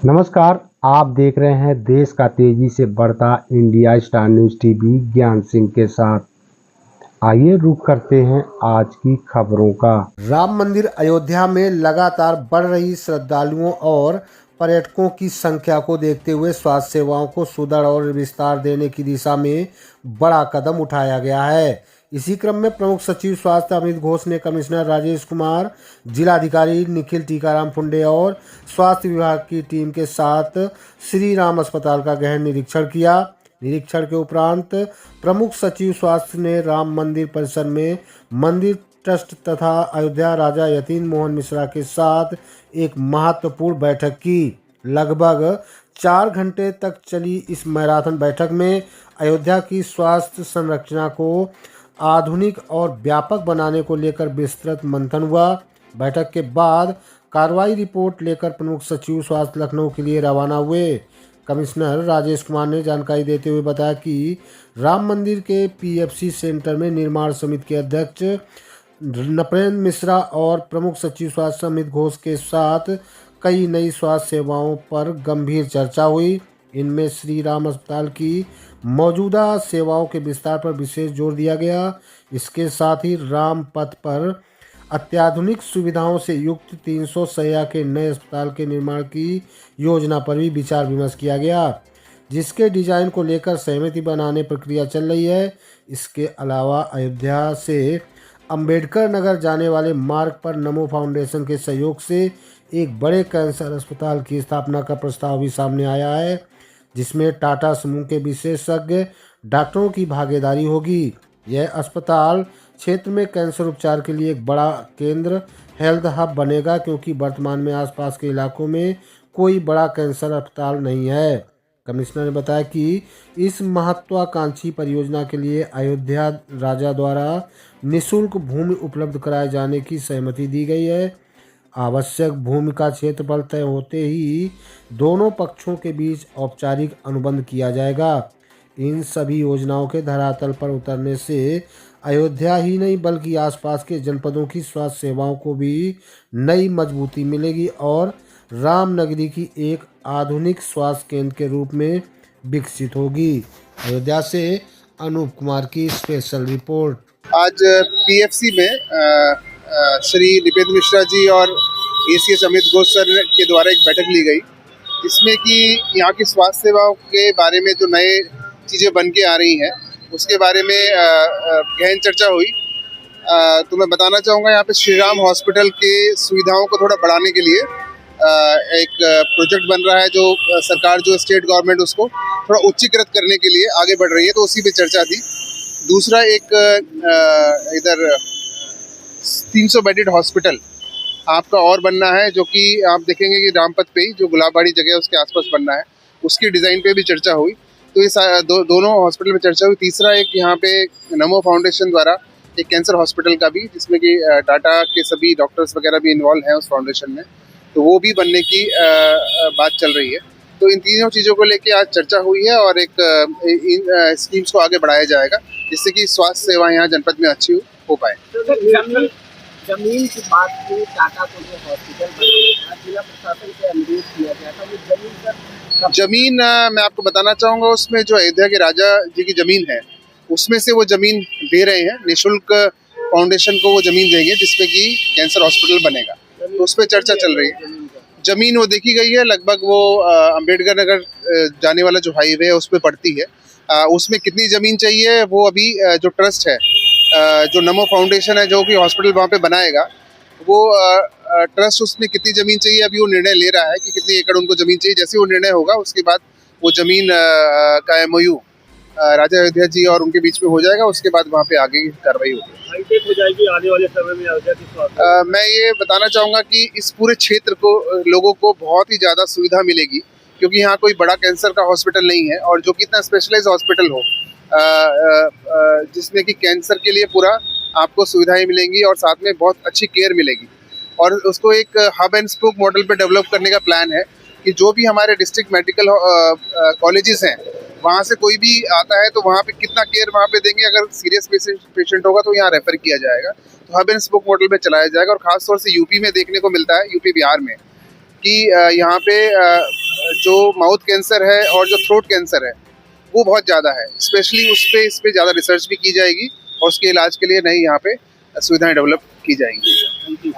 नमस्कार, आप देख रहे हैं देश का तेजी से बढ़ता इंडिया स्टार न्यूज़ टीवी ज्ञान सिंह के साथ। आइए रुख करते हैं आज की खबरों का। राम मंदिर अयोध्या में लगातार बढ़ रही श्रद्धालुओं और पर्यटकों की संख्या को देखते हुए स्वास्थ्य सेवाओं को सुदृढ़ और विस्तार देने की दिशा में बड़ा कदम उठाया गया है। इसी क्रम में प्रमुख सचिव स्वास्थ्य अमित घोष ने कमिश्नर राजेश कुमार, जिलाधिकारी निखिल टीकाराम फुंडे और स्वास्थ्य विभाग की टीम के साथ श्री राम अस्पताल का गहन निरीक्षण किया। निरीक्षण के उपरांत प्रमुख सचिव स्वास्थ्य ने राम मंदिर परिसर में मंदिर ट्रस्ट तथा अयोध्या राजा यतीन मोहन मिश्रा के साथ एक महत्वपूर्ण बैठक की। लगभग 4 घंटे तक चली इस मैराथन बैठक में अयोध्या की स्वास्थ्य संरचना को आधुनिक और व्यापक बनाने को लेकर विस्तृत मंथन हुआ। बैठक के बाद कार्रवाई रिपोर्ट लेकर प्रमुख सचिव स्वास्थ्य लखनऊ के लिए रवाना हुए। कमिश्नर राजेश कुमार ने जानकारी देते हुए बताया कि राम मंदिर के पीएफसी सेंटर में निर्माण समिति के अध्यक्ष नृपेंद्र मिश्रा और प्रमुख सचिव स्वास्थ्य अमित घोष के साथ कई नई स्वास्थ्य सेवाओं पर गंभीर चर्चा हुई। इनमें श्री राम अस्पताल की मौजूदा सेवाओं के विस्तार पर विशेष जोर दिया गया। इसके साथ ही राम पथ पर अत्याधुनिक सुविधाओं से युक्त 300 शैय्या के नए अस्पताल के निर्माण की योजना पर भी विचार विमर्श किया गया, जिसके डिजाइन को लेकर सहमति बनाने प्रक्रिया चल रही है। इसके अलावा अयोध्या से अंबेडकर नगर जाने वाले मार्ग पर नमो फाउंडेशन के सहयोग से एक बड़े कैंसर अस्पताल की स्थापना का प्रस्ताव भी सामने आया है, जिसमें टाटा समूह के विशेषज्ञ डॉक्टरों की भागीदारी होगी। यह अस्पताल क्षेत्र में कैंसर उपचार के लिए एक बड़ा केंद्र हेल्थ हब बनेगा, क्योंकि वर्तमान में आसपास के इलाकों में कोई बड़ा कैंसर अस्पताल नहीं है। कमिश्नर ने बताया कि इस महत्वाकांक्षी परियोजना के लिए अयोध्या राजा द्वारा निःशुल्क भूमि उपलब्ध कराए जाने की सहमति दी गई है। आवश्यक भूमि का क्षेत्रफल तय होते ही दोनों पक्षों के बीच औपचारिक अनुबंध किया जाएगा। इन सभी योजनाओं के धरातल पर उतरने से अयोध्या ही नहीं बल्कि आसपास के जनपदों की स्वास्थ्य सेवाओं को भी नई मजबूती मिलेगी और रामनगरी की एक आधुनिक स्वास्थ्य केंद्र के रूप में विकसित होगी। अयोध्या से अनूप कुमार की स्पेशल रिपोर्ट। आज पीएफसी में श्री नृपेंद्र मिश्रा जी और एसीएच अमित घोष सर के द्वारा एक बैठक ली गई, जिसमें कि यहाँ की स्वास्थ्य सेवाओं के बारे में जो नए चीज़ें बन के आ रही हैं उसके बारे में गहन चर्चा हुई। तो मैं बताना चाहूँगा, यहाँ पे श्री राम हॉस्पिटल के सुविधाओं को थोड़ा बढ़ाने के लिए एक प्रोजेक्ट बन रहा है, जो सरकार जो स्टेट गवर्नमेंट उसको थोड़ा उच्चीकृत करने के लिए आगे बढ़ रही है, तो उसी पे चर्चा थी। दूसरा एक इधर 300 बेडेड हॉस्पिटल आपका और बनना है, जो कि आप देखेंगे कि रामपथ पे ही जो गुलाबबाड़ी जगह है उसके आसपास बनना है, उसकी डिज़ाइन पे भी चर्चा हुई। तो इस दोनों हॉस्पिटल में चर्चा हुई। तीसरा एक यहाँ पे नमो फाउंडेशन द्वारा एक कैंसर हॉस्पिटल का भी, जिसमें कि टाटा के सभी डॉक्टर्स वगैरह भी इन्वॉल्व हैं उस फाउंडेशन में, तो वो भी बनने की बात चल रही है। तो इन तीनों चीज़ों को लेके आज चर्चा हुई है और इन स्कीम्स को आगे बढ़ाया जाएगा, जिससे कि स्वास्थ्य सेवा यहाँ जनपद में अच्छी हो पाए। जमीन की बात की, टाटा को जो हॉस्पिटल बनाया था, जिला प्रशासन से अनुरोध किया गया था, वो जमीन मैं आपको बताना चाहूँगा, उसमें जो अयोध्या के राजा जी की ज़मीन है उसमें से वो ज़मीन दे रहे हैं निःशुल्क, फाउंडेशन को वो ज़मीन देंगे जिसपे कि कैंसर हॉस्पिटल बनेगा, तो उस पर चर्चा चल रही है। ज़मीन वो देखी गई है, लगभग वो अंबेडकर नगर जाने वाला जो हाईवे है उस पर पड़ती है। उसमें कितनी ज़मीन चाहिए वो अभी जो ट्रस्ट है, जो नमो फाउंडेशन है जो कि हॉस्पिटल वहाँ पे बनाएगा, वो ट्रस्ट उसमें कितनी ज़मीन चाहिए अभी वो निर्णय ले रहा है कि कितनी एकड़ उनको ज़मीन चाहिए। जैसे वो निर्णय होगा उसके बाद वो ज़मीन का MOU राजा अयोध्या जी और उनके बीच में हो जाएगा, उसके बाद वहाँ पे आगे कार्रवाई होगी, हो जाएगी आने वाले समय में अयोध्या की। मैं ये बताना चाहूँगा कि इस पूरे क्षेत्र को लोगों को बहुत ही ज़्यादा सुविधा मिलेगी, क्योंकि यहाँ कोई बड़ा कैंसर का हॉस्पिटल नहीं है और जो कि इतना स्पेशलाइज हॉस्पिटल हो, जिसमें कि कैंसर के लिए पूरा आपको सुविधाएं मिलेंगी और साथ में बहुत अच्छी केयर मिलेगी। और उसको एक हब एंड स्पोक मॉडल पे डेवलप करने का प्लान है कि जो भी हमारे डिस्ट्रिक्ट मेडिकल कॉलेजेस हैं, वहाँ से कोई भी आता है तो वहाँ पे कितना केयर वहाँ पे देंगे। अगर सीरियस पेशेंट होगा तो यहाँ रेफर किया जाएगा, तो हब एंड स्पोक मॉडल पे चलाया जाएगा। और ख़ास तौर से यूपी में देखने को मिलता है, यूपी बिहार में, कि यहाँ पे जो माउथ कैंसर है और जो थ्रोट कैंसर है वो बहुत ज़्यादा है, स्पेशली इस पे ज़्यादा रिसर्च भी की जाएगी और उसके इलाज के लिए नई यहाँ पे सुविधाएं डेवलप की जाएंगी। Thank you.